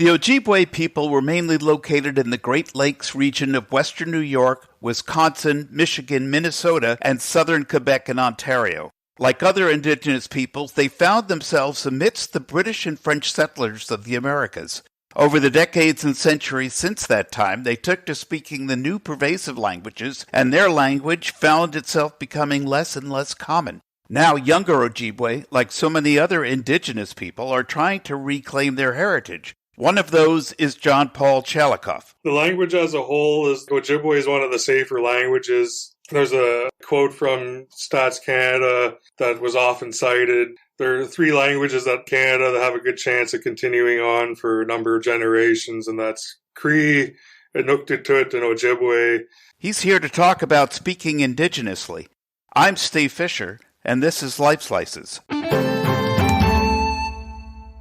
The Ojibwe people were mainly located in the Great Lakes region of western New York, Wisconsin, Michigan, Minnesota, and southern Quebec and Ontario. Like other indigenous peoples, they found themselves amidst the British and French settlers of the Americas. Over the decades and centuries since that time, they took to speaking the new pervasive languages, and their language found itself becoming less and less common. Now, younger Ojibwe, like so many other indigenous people, are trying to reclaim their heritage. One of those is John-Paul Chalykoff. The language as a whole is Ojibwe is one of the safer languages. There's a quote from Stats Canada that was often cited. There are 3 languages that Canada that have a good chance of continuing on for a number of generations, and that's Cree, Inuktitut, and Ojibwe. He's here to talk about speaking indigenously. I'm Steve Fisher, and this is Lifeslices.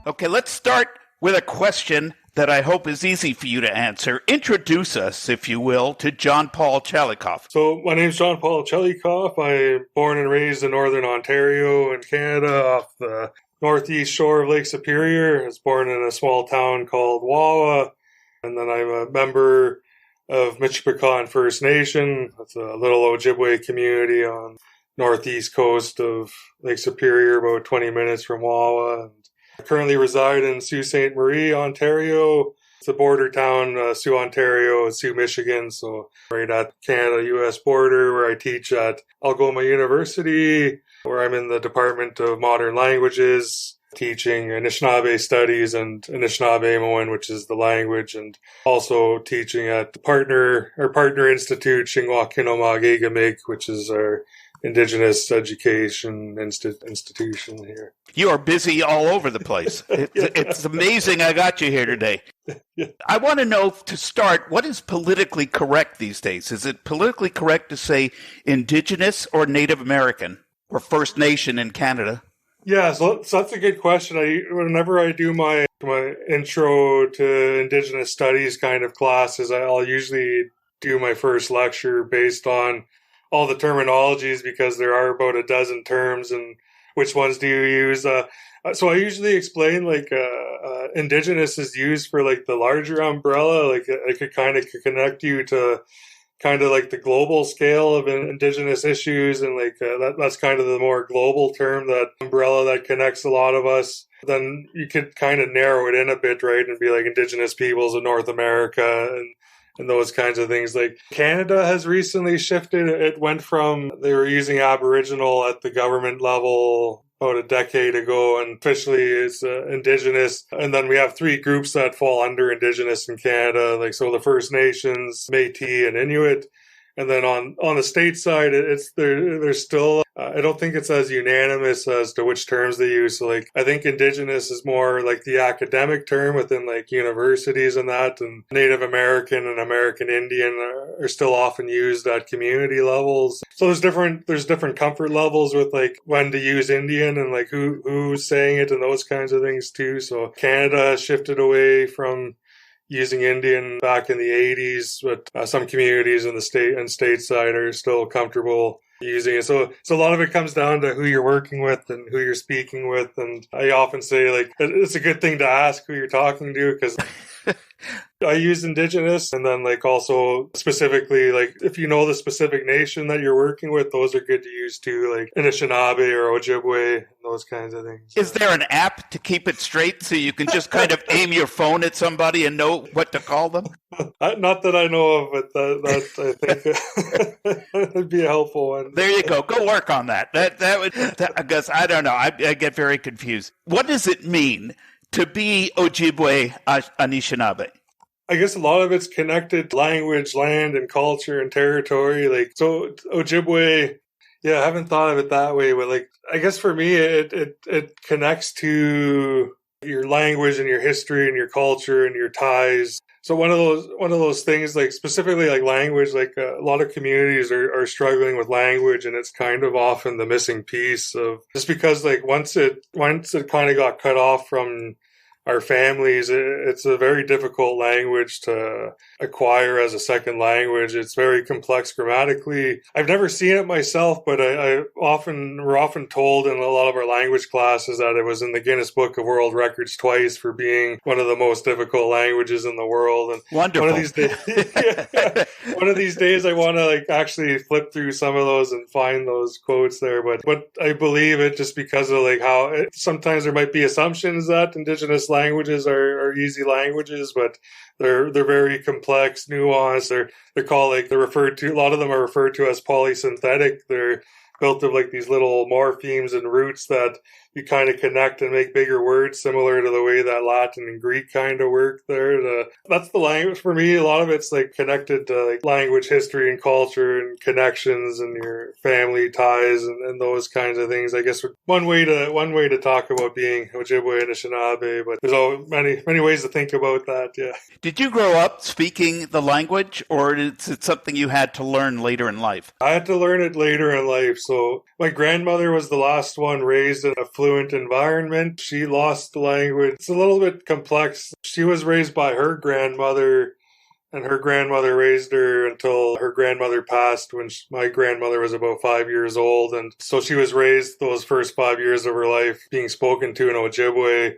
Okay, let's start with a question that I hope is easy for you to answer. Introduce us, if you will, to John-Paul Chalykoff. So my name's John-Paul Chalykoff. I'm born and raised in northern Ontario in Canada off the northeast shore of Lake Superior. I was born in a small town called Wawa, and then I'm a member of Michipican First Nation. That's a little Ojibwe community on northeast coast of Lake Superior, about 20 minutes from Wawa. I currently reside in Sault Ste. Marie, Ontario. It's a border town, Sault, Ontario, and Sault, Michigan. So right at Canada-U.S. border, where I teach at Algoma University, where I'm in the Department of Modern Languages, teaching Anishinaabe Studies and Anishinaabe-Moan, which is the language, and also teaching at the partner institute, Shingwakinoma-Gigamig, which is our Indigenous education institution here. You are busy all over the place. It's amazing I got you here today. I want to know, to start, what is politically correct these days? Is it politically correct to say Indigenous or Native American or First Nation in Canada? Yeah, so that's a good question. Whenever I do my intro to Indigenous studies kind of classes, I'll usually do my first lecture based on all the terminologies, because there are about a dozen terms, and which ones do you use? So I usually explain Indigenous is used for like the larger umbrella, like it could kind of connect you to kind of like the global scale of Indigenous issues, and that's kind of the more global term, that umbrella that connects a lot of us. Then you could kind of narrow it in a bit, right, and be like Indigenous peoples of North America and those kinds of things. Like Canada has recently shifted. It went from, they were using Aboriginal at the government level about a decade ago, and officially it's Indigenous. And then we have 3 groups that fall under Indigenous in Canada, so the First Nations, Métis, and Inuit. And then on the state side, there's still, I don't think it's as unanimous as to which terms they use. So I think Indigenous is more like the academic term within universities and that, and Native American and American Indian are still often used at community levels. So there's different comfort levels with when to use Indian and who's saying it and those kinds of things too. So Canada shifted away from using Indian back in the 80s, but some communities in the stateside are still comfortable using it. So a lot of it comes down to who you're working with and who you're speaking with. And I often say it's a good thing to ask who you're talking to, because I use Indigenous, and then also specifically if you know the specific nation that you're working with, those are good to use too, Anishinaabe or Ojibwe and those kinds of things. Is there an app to keep it straight so you can just kind of aim your phone at somebody and know what to call them? Not that I know of, but that I think would be a helpful one. There you go. Go work on that. I guess, I don't know. I get very confused. What does it mean to be Ojibwe Anishinaabe? I guess a lot of it's connected to language, land, and culture and territory. So Ojibwe, yeah, I haven't thought of it that way, but I guess for me, it connects to your language and your history and your culture and your ties. So one of those things, specifically language, a lot of communities are struggling with language, and it's kind of often the missing piece of, just because once it kind of got cut off from our families, it's a very difficult language to acquire as a second language. It's very complex grammatically. I've never seen it myself, but we're often told in a lot of our language classes that it was in the Guinness Book of World Records twice for being one of the most difficult languages in the world. And wonderful. One of these days I want to actually flip through some of those and find those quotes there. But I believe it just because of how sometimes there might be assumptions that Indigenous languages are easy languages, but they're very complex, nuanced. They're called a lot of them are referred to as polysynthetic. They're built of these little morphemes and roots that you kind of connect and make bigger words, similar to the way that Latin and Greek kind of work there. That's the language for me. A lot of it's connected to language, history, and culture, and connections, and your family ties, and those kinds of things. I guess one way to talk about being Ojibwe and Anishinaabe, but there's many ways to think about that. Yeah. Did you grow up speaking the language, or is it something you had to learn later in life? I had to learn it later in life. So my grandmother was the last one raised in a fluent environment. She lost the language. It's a little bit complex. She was raised by her grandmother, and her grandmother raised her until her grandmother passed when my grandmother was about 5 years old. And so she was raised those first 5 years of her life being spoken to in Ojibwe.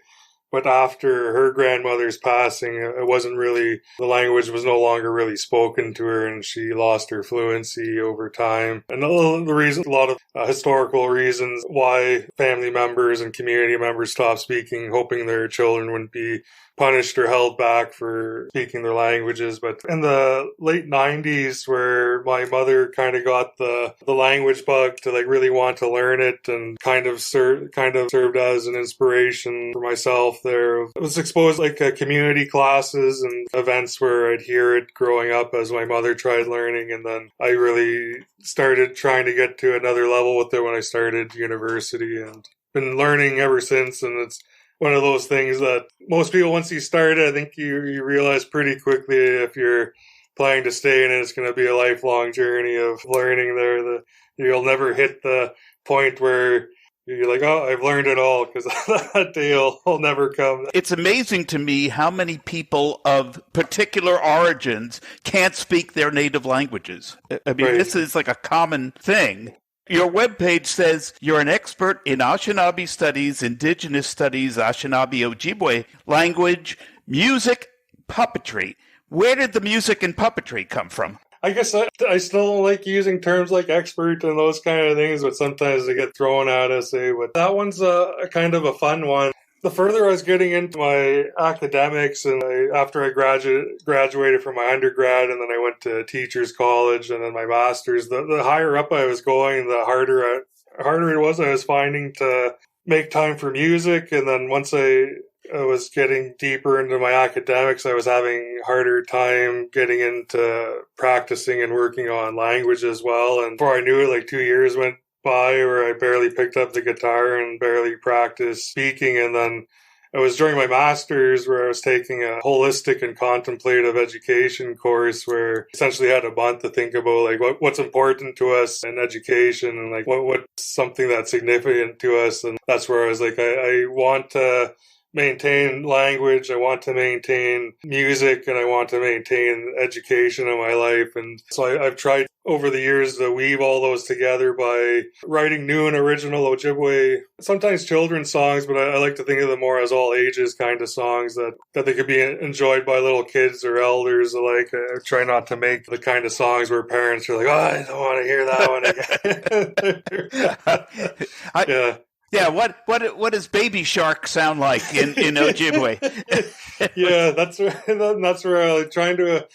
But after her grandmother's passing, the language was no longer really spoken to her, and she lost her fluency over time. And a lot of historical reasons why family members and community members stopped speaking, hoping their children wouldn't be punished or held back for speaking their languages. But in the late 90s, where my mother kind of got the language bug to really want to learn it, and kind of served as an inspiration for myself there. I was exposed community classes and events where I'd hear it growing up as my mother tried learning, and then I really started trying to get to another level with it when I started university, and been learning ever since. And it's one of those things that most people, once you start it, I think you realize pretty quickly if you're planning to stay in it, it's going to be a lifelong journey of learning there. You'll never hit the point where you're like, oh, I've learned it all, because that day will never come. It's amazing to me how many people of particular origins can't speak their native languages. I mean, This is a common thing. Your webpage says you're an expert in Anishinaabe studies, Indigenous studies, Anishinaabe Ojibwe, language, music, puppetry. Where did the music and puppetry come from? I guess I still don't like using terms like expert and those kind of things, but sometimes they get thrown at us. But that one's a kind of a fun one. The further I was getting into my academics, and after I graduated from my undergrad, and then I went to teachers college and then my master's, the higher up I was going, the harder it was. I was finding to make time for music. And then once I was getting deeper into my academics, I was having harder time getting into practicing and working on language as well. And before I knew it, 2 years went by where I barely picked up the guitar and barely practiced speaking. And then it was during my master's where I was taking a holistic and contemplative education course, where essentially I had a month to think about what's important to us in education, and what's something that's significant to us. And that's where I was I want to maintain language, I want to maintain music, and I want to maintain education in my life. And so I've tried over the years to weave all those together by writing new and original Ojibwe, sometimes children's songs, but I like to think of them more as all ages kind of songs that they could be enjoyed by little kids or elders alike. I try not to make the kind of songs where parents are like, oh, I don't want to hear that one again. Yeah. Yeah, what does Baby Shark sound like in Ojibwe? Yeah, that's where I'm trying to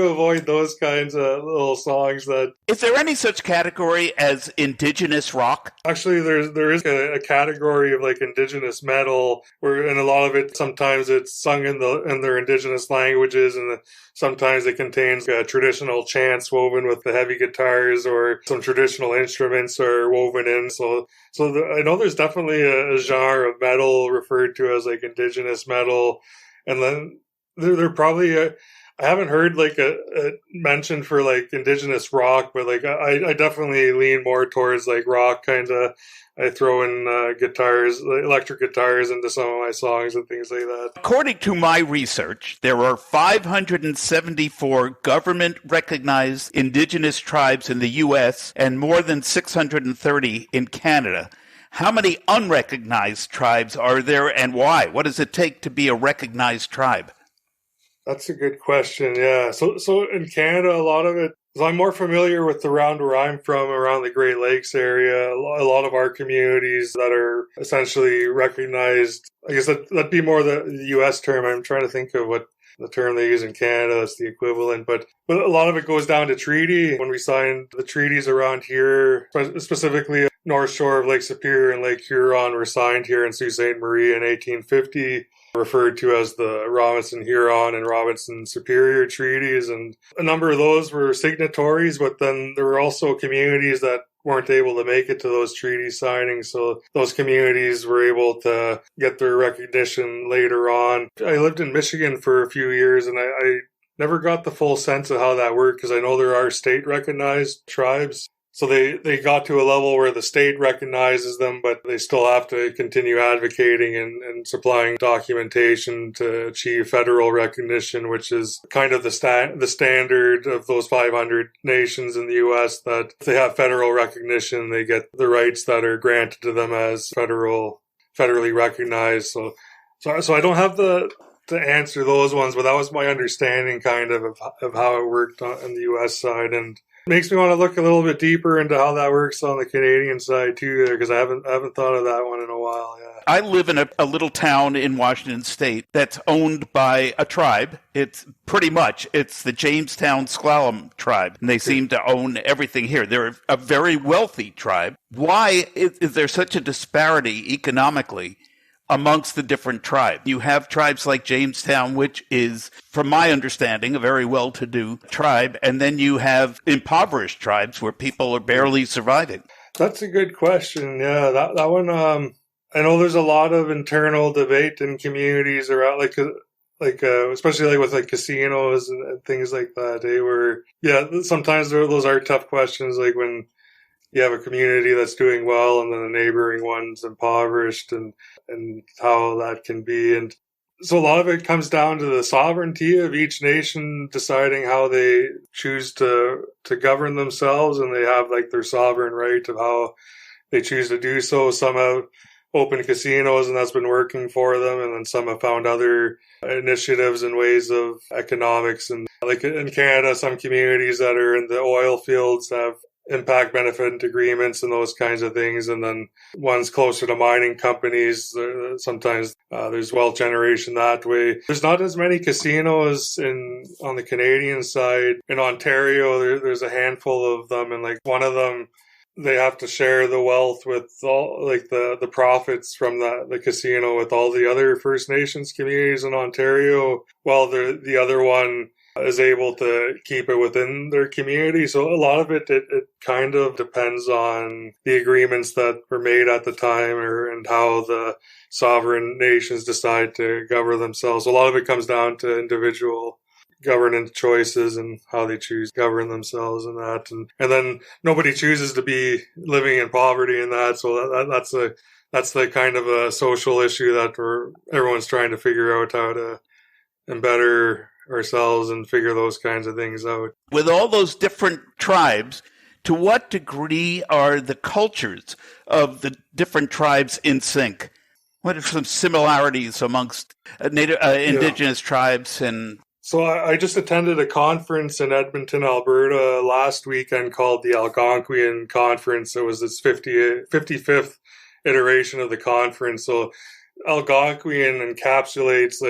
avoid those kinds of little songs. That is there any such category as indigenous rock? Actually, there is a category of indigenous metal, and a lot of it sometimes it's sung in their indigenous languages, and sometimes it contains traditional chants woven with the heavy guitars, or some traditional instruments are woven in. So I know there's definitely a genre of metal referred to as indigenous metal, and then there probably I haven't heard a mention for indigenous rock, but I definitely lean more towards rock kind of I throw in guitars, electric guitars into some of my songs and things like that. According to my research, there are 574 government-recognized indigenous tribes in the U.S. and more than 630 in Canada. How many unrecognized tribes are there and why? What does it take to be a recognized tribe? That's a good question, yeah. So in Canada, a lot of it, so I'm more familiar with around where I'm from, around the Great Lakes area. A lot of our communities that are essentially recognized, I guess that'd be more the U.S. term. I'm trying to think of what the term they use in Canada is the equivalent. But a lot of it goes down to treaty. When we signed the treaties around here, specifically North Shore of Lake Superior and Lake Huron were signed here in Sault Ste. Marie in 1850. Referred to as the Robinson-Huron and Robinson-Superior treaties. And a number of those were signatories, but then there were also communities that weren't able to make it to those treaty signings. So those communities were able to get their recognition later on. I lived in Michigan for a few years, and I never got the full sense of how that worked, because I know there are state-recognized tribes. So they got to a level where the state recognizes them, but they still have to continue advocating and supplying documentation to achieve federal recognition, which is kind of the standard of those 500 nations in the U.S. that if they have federal recognition, they get the rights that are granted to them as federally recognized. So I don't have to answer those ones, but that was my understanding kind of how it worked on the U.S. side. And makes me want to look a little bit deeper into how that works on the Canadian side too, because I haven't thought of that one in a while. Yeah. I live in a little town in Washington State that's owned by a tribe. It's the Jamestown Sklallam tribe, and they seem to own everything here. They're a very wealthy tribe. Why is there such a disparity economically amongst the different tribes? You have tribes like Jamestown, which is, from my understanding, a very well-to-do tribe, and then you have impoverished tribes where people are barely surviving. That's a good question. Yeah, that one. I know there's a lot of internal debate in communities around, especially with casinos and things like that. Sometimes those are tough questions, like when you have a community that's doing well and then the neighboring one's impoverished, and how that can be. And so a lot of it comes down to the sovereignty of each nation deciding how they choose to govern themselves, and they have their sovereign right of how they choose to do so. Some have opened casinos and that's been working for them, and then some have found other initiatives and ways of economics. And like in Canada, some communities that are in the oil fields have impact benefit agreements and those kinds of things. And then ones closer to mining companies, sometimes there's wealth generation that way. There's not as many casinos on the Canadian side. In Ontario, there's a handful of them, and one of them, they have to share the wealth with all the profits from the casino with all the other First Nations communities in Ontario, while the other one is able to keep it within their community. So a lot of it kind of depends on the agreements that were made at the time, and how the sovereign nations decide to govern themselves. A lot of it comes down to individual governance choices and how they choose to govern themselves and that. And then nobody chooses to be living in poverty and that. So that's the kind of a social issue that everyone's trying to figure out how to better ourselves and figure those kinds of things out. With all those different tribes, to what degree are the cultures of the different tribes in sync? What are some similarities amongst indigenous tribes? And so I just attended a conference in Edmonton, Alberta last weekend called the Algonquian Conference. It was its 55th iteration of the conference. So Algonquian encapsulates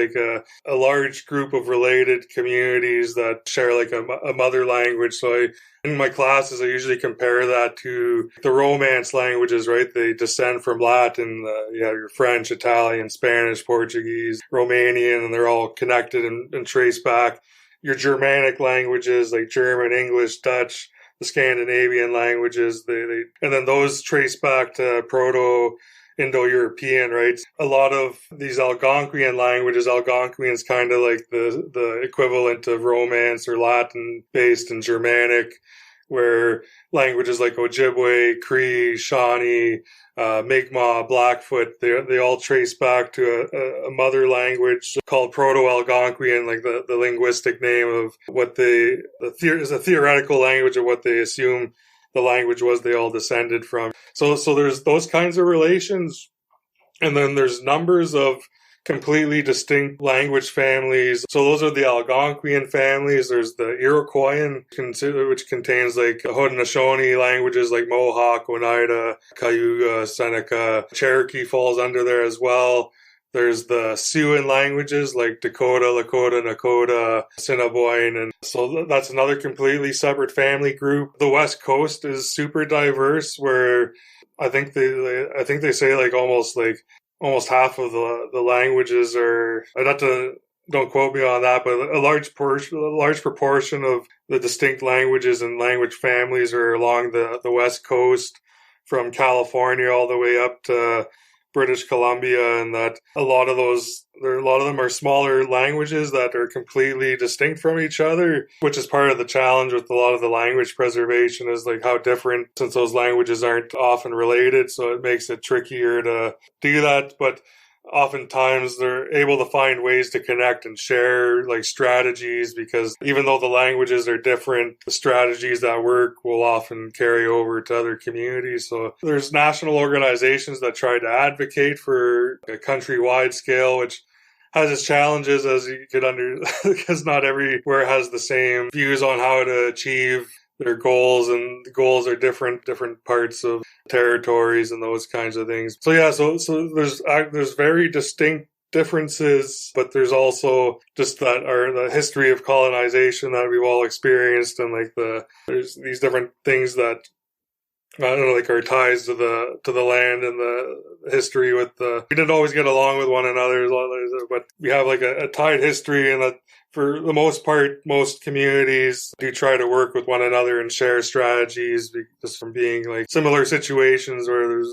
a large group of related communities that share a mother language. So in my classes, I usually compare that to the Romance languages, right? They descend from Latin. You have your French, Italian, Spanish, Portuguese, Romanian, and they're all connected and traced back. Your Germanic languages like German, English, Dutch, the Scandinavian languages, and then those trace back to Indo-European, right? A lot of these Algonquian languages, Algonquian is kind of like the equivalent of Romance or Latin based and Germanic, where languages like Ojibwe, Cree, Shawnee, Mi'kmaq, Blackfoot, they all trace back to a mother language called Proto-Algonquian, like the linguistic name of what is a theoretical language of what they assume the language was they all descended from. So there's those kinds of relations. And then there's numbers of completely distinct language families. So those are the Algonquian families. There's the Iroquoian, which contains like Haudenosaunee languages like Mohawk, Oneida, Cayuga, Seneca. Cherokee falls under there as well. There's the Siouan languages like Dakota, Lakota, Nakota, Assiniboine, and so that's another completely separate family group. The West Coast is super diverse, where I think they say like almost half of the languages are. Don't quote me on that, but a large proportion of the distinct languages and language families are along the West Coast, from California all the way up to British Columbia, and that a lot of them are smaller languages that are completely distinct from each other, which is part of the challenge with a lot of the language preservation, is like how different, since those languages aren't often related, so it makes it trickier to do that. But oftentimes they're able to find ways to connect and share like strategies, because even though the languages are different, the strategies that work will often carry over to other communities. So there's national organizations that try to advocate for a countrywide scale, which has its challenges, as you could because not everywhere has the same views on how to achieve their goals, and the goals are different parts of territories and those kinds of things. So yeah, so there's very distinct differences, but there's also just the history of colonization that we've all experienced, and like there's these different things that I don't know, like our ties to the land and the history we didn't always get along with one another, but we have like a tied history, and that for the most part, most communities do try to work with one another and share strategies, just from being like similar situations where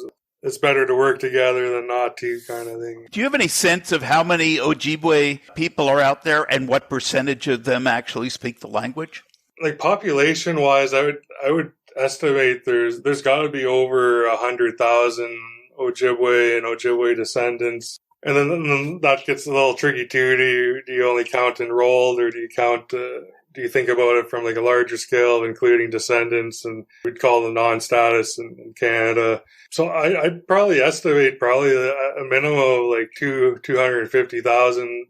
it's better to work together than not to, kind of thing. Do you have any sense of how many Ojibwe people are out there and what percentage of them actually speak the language? Like population wise, I would estimate there's got to be over 100,000 Ojibwe and Ojibwe descendants. And then that gets a little tricky too. Do you only count enrolled, or do you think about it from like a larger scale of including descendants, and we'd call the non-status in Canada? So I'd probably estimate a minimum of like 250,000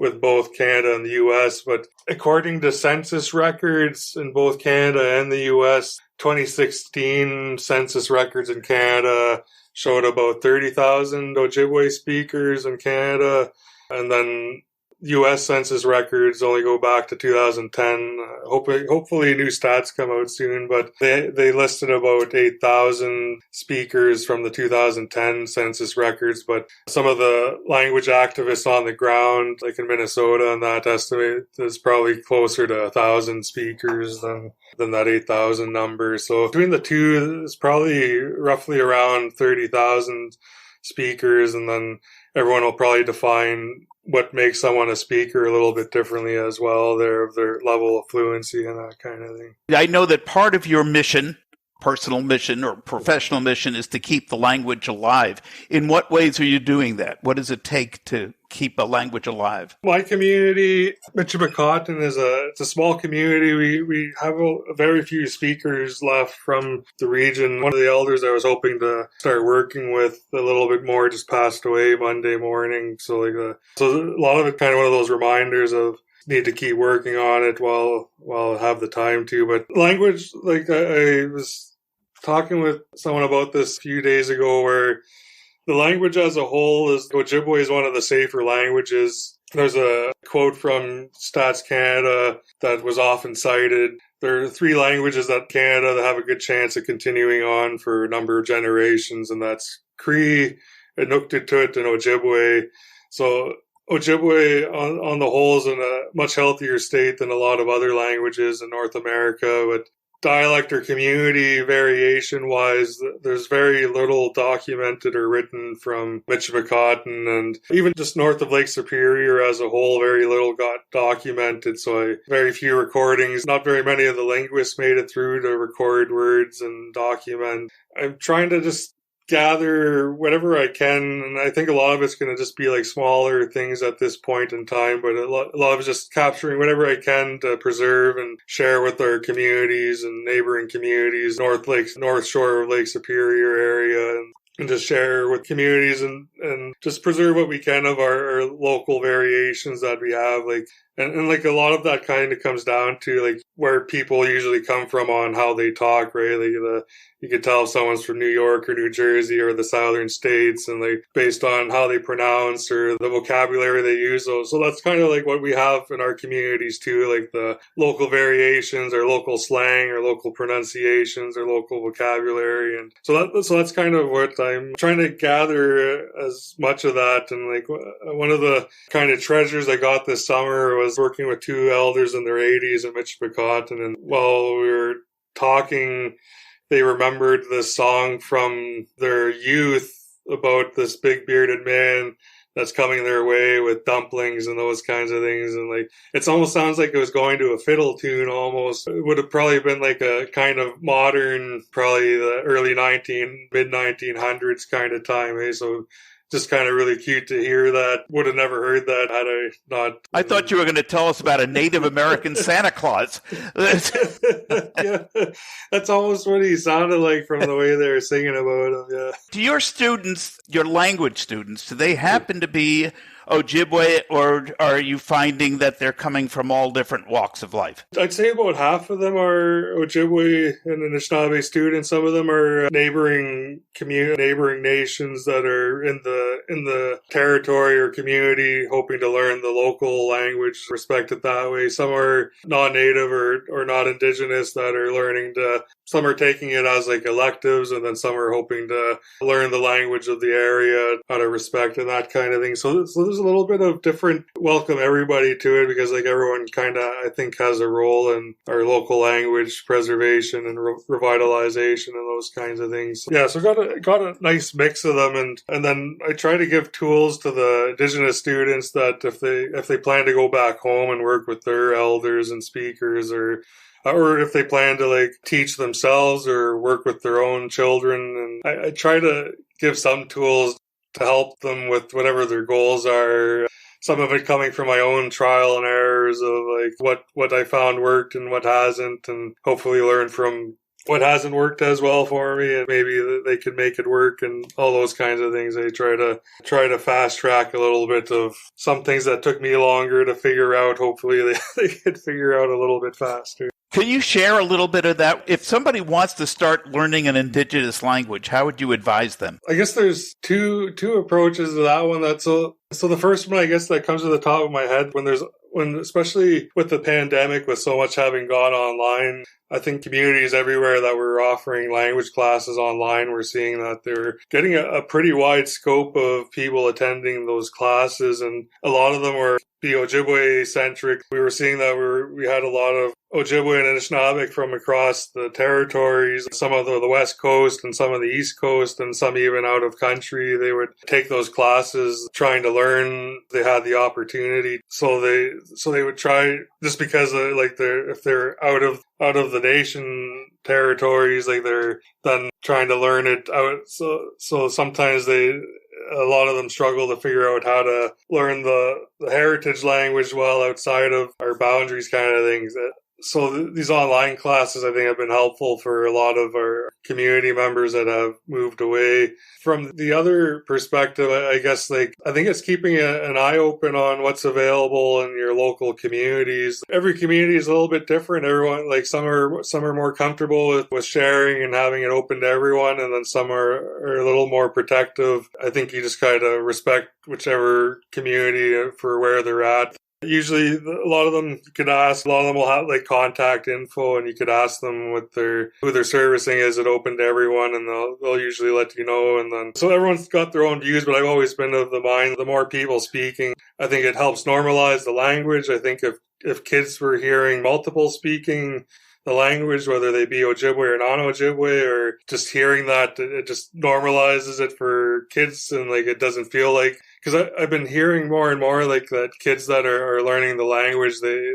with both Canada and the U.S. But according to census records in both Canada and the U.S., 2016 census records in Canada showed about 30,000 Ojibwe speakers in Canada. And then U.S. census records only go back to 2010. Hopefully new stats come out soon, but they listed about 8,000 speakers from the 2010 census records. But some of the language activists on the ground, like in Minnesota, and that estimate is probably closer to 1,000 speakers than that 8,000 number. So between the two, it's probably roughly around 30,000 speakers, and then everyone will probably define what makes someone a speaker a little bit differently as well, their level of fluency and that kind of thing. I know that part of your mission, personal mission or professional mission, is to keep the language alive. In what ways are you doing that? What does it take to keep a language alive? My community, Michipicoten, it's a small community. We have a very few speakers left from the region. One of the elders I was hoping to start working with a little bit more just passed away Monday morning. So a lot of it kind of one of those reminders of need to keep working on it while I have the time to. But language, like I was talking with someone about this a few days ago, where the language as a whole Ojibwe is one of the safer languages. There's a quote from Stats Canada that was often cited. There are 3 languages that Canada that have a good chance of continuing on for a number of generations, and that's Cree, Inuktitut, and Ojibwe. So Ojibwe on the whole is in a much healthier state than a lot of other languages in North America, but dialect or community variation wise, there's very little documented or written from Michipicoten, and even just north of Lake Superior as a whole, very little got documented. So very few recordings. Not very many of the linguists made it through to record words and document. I'm trying to just gather whatever I can, and I think a lot of it's going to just be like smaller things at this point in time, but a lot of it's just capturing whatever I can to preserve and share with our communities and neighboring communities, North Shore of Lake Superior area, and just share with communities and just preserve what we can of our local variations that we have. And like a lot of that kind of comes down to like where people usually come from on how they talk, right? Like you can tell if someone's from New York or New Jersey or the southern states, and like based on how they pronounce or the vocabulary they use. So that's kind of like what we have in our communities too, like the local variations or local slang or local pronunciations or local vocabulary. And so that's kind of what I'm trying to gather, as much of that. And like one of the kind of treasures I got this summer was working with two elders in their 80s in Michipicoten, and while we were talking, they remembered this song from their youth about this big bearded man that's coming their way with dumplings and those kinds of things. And like, it almost sounds like it was going to a fiddle tune almost. It would have probably been like a kind of modern, probably the mid 1900s kind of time. Eh? So just kind of really cute to hear that. Would have never heard that had I not. I thought you were going to tell us about a Native American Santa Claus. Yeah, that's almost what he sounded like from the way they were singing about him. Yeah. Do your students, your language students, do they happen to be Ojibwe, or are you finding that they're coming from all different walks of life? I'd say about half of them are Ojibwe and Anishinaabe students. Some of them are neighboring nations that are in the territory or community, hoping to learn the local language, respect it that way. Some are non-native or not indigenous that are learning to. Some are taking it as like electives, and then some are hoping to learn the language of the area, how to respect and that kind of thing. So there's a little bit of different, welcome everybody to it, because like everyone kind of, I think, has a role in our local language preservation and revitalization and those kinds of things. Yeah, so got a nice mix of them, and then I try to give tools to the Indigenous students that if they plan to go back home and work with their elders and speakers, or if they plan to like teach themselves or work with their own children. And I try to give some tools to help them with whatever their goals are. Some of it coming from my own trial and errors of like what I found worked and what hasn't, and hopefully learn from what hasn't worked as well for me, and maybe they could make it work, and all those kinds of things. I try to fast track a little bit of some things that took me longer to figure out. Hopefully they could figure out a little bit faster. Can you share a little bit of that? If somebody wants to start learning an Indigenous language, how would you advise them? I guess there's two approaches to that one. So the first one, I guess, that comes to the top of my head when especially with the pandemic, with so much having gone online, I think communities everywhere that were offering language classes online, we're seeing that they're getting a pretty wide scope of people attending those classes, and a lot of them were the Ojibwe centric. We were seeing that we had a lot of Ojibwe and Anishinaabe from across the territories, some of the West Coast and some of the East Coast, and some even out of country. They would take those classes trying to learn. They had the opportunity, so they would try, just because if they're out of the nation territories, like they're then trying to learn it out. So sometimes a lot of them struggle to figure out how to learn the heritage language well outside of our boundaries, kind of things. So these online classes, I think, have been helpful for a lot of our community members that have moved away. From the other perspective, I guess, I think it's keeping an eye open on what's available in your local communities. Every community is a little bit different. Everyone, some are more comfortable with sharing and having it open to everyone, and then some are a little more protective. I think you just kind of respect whichever community for where they're at. Usually, a lot of them you could ask. A lot of them will have contact info, and you could ask them who their servicing is. It open to everyone, and they'll usually let you know. And then so everyone's got their own views, but I've always been of the mind the more people speaking, I think it helps normalize the language. I think if kids were hearing multiple speaking, the language, whether they be Ojibwe or non-Ojibwe, or just hearing that, it just normalizes it for kids, and like it doesn't feel like, because I've been hearing more and more like that kids that are learning the language, they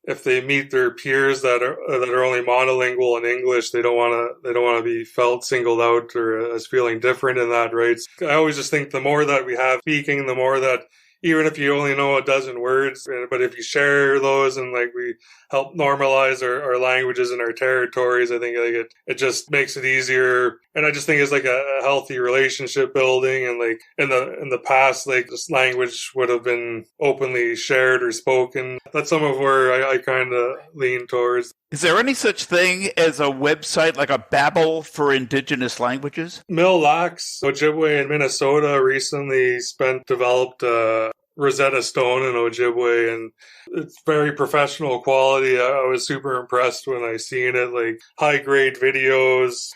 if they meet their peers that are only monolingual in English, they don't want to be felt singled out or as feeling different in that, right? I always just think the more that we have speaking, the more that, even if you only know a dozen words, but if you share those and like we help normalize our languages and our territories, I think like it just makes it easier. And I just think it's like a healthy relationship building. And like in the past, like this language would have been openly shared or spoken. That's some of where I kind of lean towards. Is there any such thing as a website like a Babel for Indigenous languages? Mille Lacs, Ojibwe in Minnesota recently developed a Rosetta Stone in Ojibwe, and it's very professional quality. I was super impressed when I seen it, like high grade videos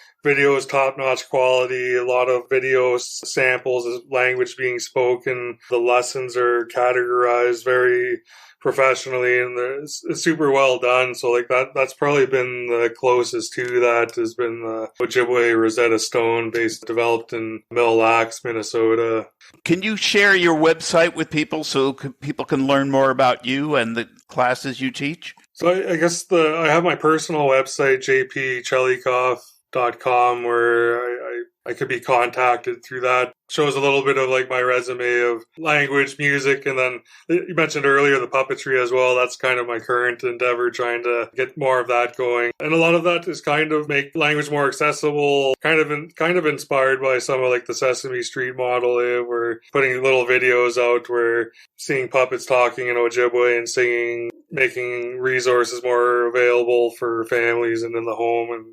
top notch quality, a lot of video samples of language being spoken. The lessons are categorized very professionally, and it's super well done. So like that's probably been the closest to that, has been the Ojibwe Rosetta Stone developed in Mille Lacs, Minnesota. Can you share your website with people so people can learn more about you and the classes you teach? So I guess I have my personal website, jpchalykoff.com, where I could be contacted through that. Shows a little bit of like my resume of language, music, and then you mentioned earlier the puppetry as well. That's kind of my current endeavor, trying to get more of that going. And a lot of that is kind of make language more accessible, kind of inspired by some of like the Sesame Street model. We're putting little videos out where seeing puppets talking in Ojibwe and singing, making resources more available for families and in the home and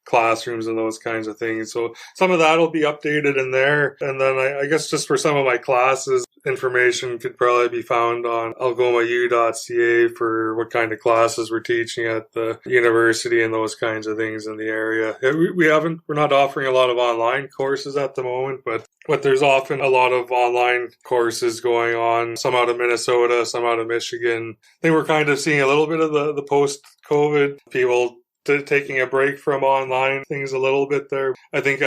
classrooms and those kinds of things. So some of that will be updated in there. And then I guess just for some of my classes, information could probably be found on algomau.ca for what kind of classes we're teaching at the university and those kinds of things in the area. We're not offering a lot of online courses at the moment, but there's often a lot of online courses going on, some out of Minnesota, some out of Michigan. I think we're kind of seeing a little bit of the post-COVID people taking a break from online things a little bit there. I think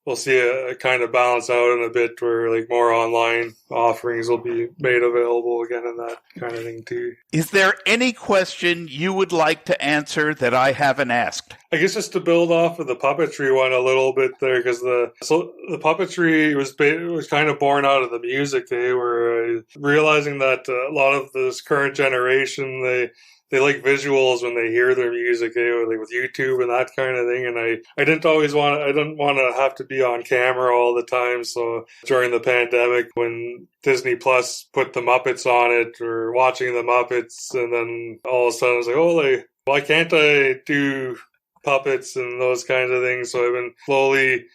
we'll see a kind of balance out in a bit where like more online offerings will be made available again and that kind of thing too. Is there any question you would like to answer that I haven't asked? I guess just to build off of the puppetry one a little bit there, because the puppetry was kind of born out of the music. They were realizing that a lot of this current generation, they like visuals when they hear their music, like with YouTube and that kind of thing. And I didn't want to have to be on camera all the time. So during the pandemic, when Disney Plus put the Muppets on it, or watching the Muppets, and then all of a sudden I was like, oh, why can't I do puppets and those kinds of things? So I've been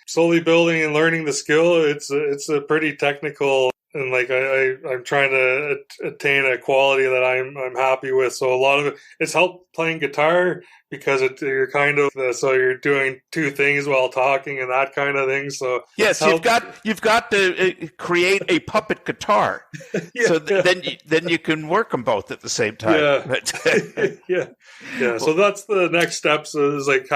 slowly building and learning the skill. It's a pretty technical, and like I'm trying to attain a quality that I'm happy with. So a lot of it's helped playing guitar, because you're kind of so you're doing two things while talking and that kind of thing. So yes, you've got to create a puppet guitar. So then you can work them both at the same time. Yeah. So that's the next steps, is like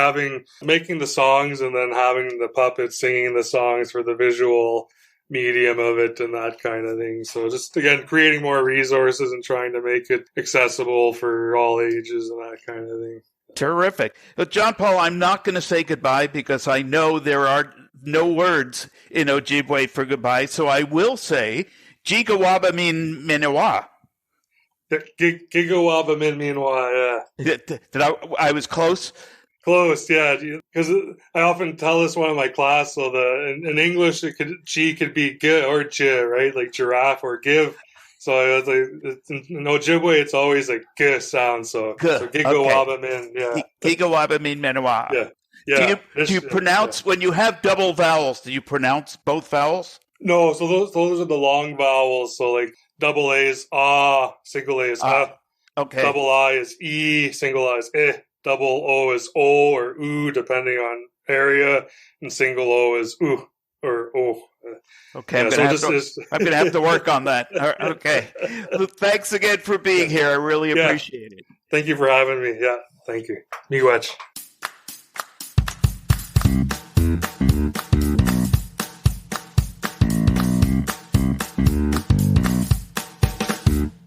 making the songs and then having the puppets singing the songs for the visual medium of it and that kind of thing. So just again, creating more resources and trying to make it accessible for all ages and that kind of thing. Terrific. But John-Paul, I'm not going to say goodbye because I know there are no words in Ojibwe for goodbye. So I will say, Jigawaba min Miniwa. Gigawaba min Miniwa, yeah. Did I was close? Close, yeah. Because I often tell this one in my class. So in English, G could be G or J, right? Like giraffe or give. So it's like in Ojibwe, it's always like G sound. So Gigawaba min, yeah. Gigawaba min Miniwa. Yeah. Do you pronounce when you have double vowels? Do you pronounce both vowels? No. So those are the long vowels. So like double A is ah, single A is ah. Okay. Double I is e, single I is eh. Double O is O or oo, depending on area, and single O is oo or o. Okay, I'm going to have to work on that. Okay. Thanks again for being here. I really appreciate it. Thank you for having me. Yeah. Thank you. Miigwech.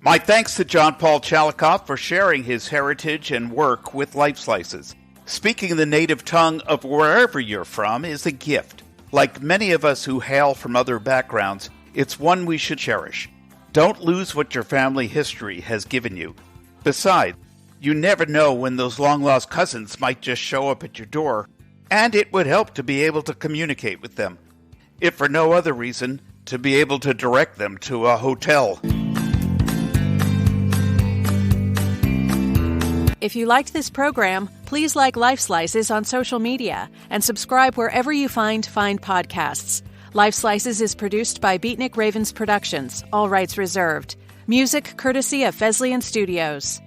My thanks to John-Paul Chalykoff for sharing his heritage and work with Lifeslices. Speaking the native tongue of wherever you're from is a gift. Like many of us who hail from other backgrounds, it's one we should cherish. Don't lose what your family history has given you. Besides, you never know when those long-lost cousins might just show up at your door, and it would help to be able to communicate with them. If for no other reason, to be able to direct them to a hotel. If you liked this program, please like Lifeslices on social media and subscribe wherever you find podcasts. Lifeslices is produced by Beatnik Ravens Productions, all rights reserved. Music courtesy of Fesleyan Studios.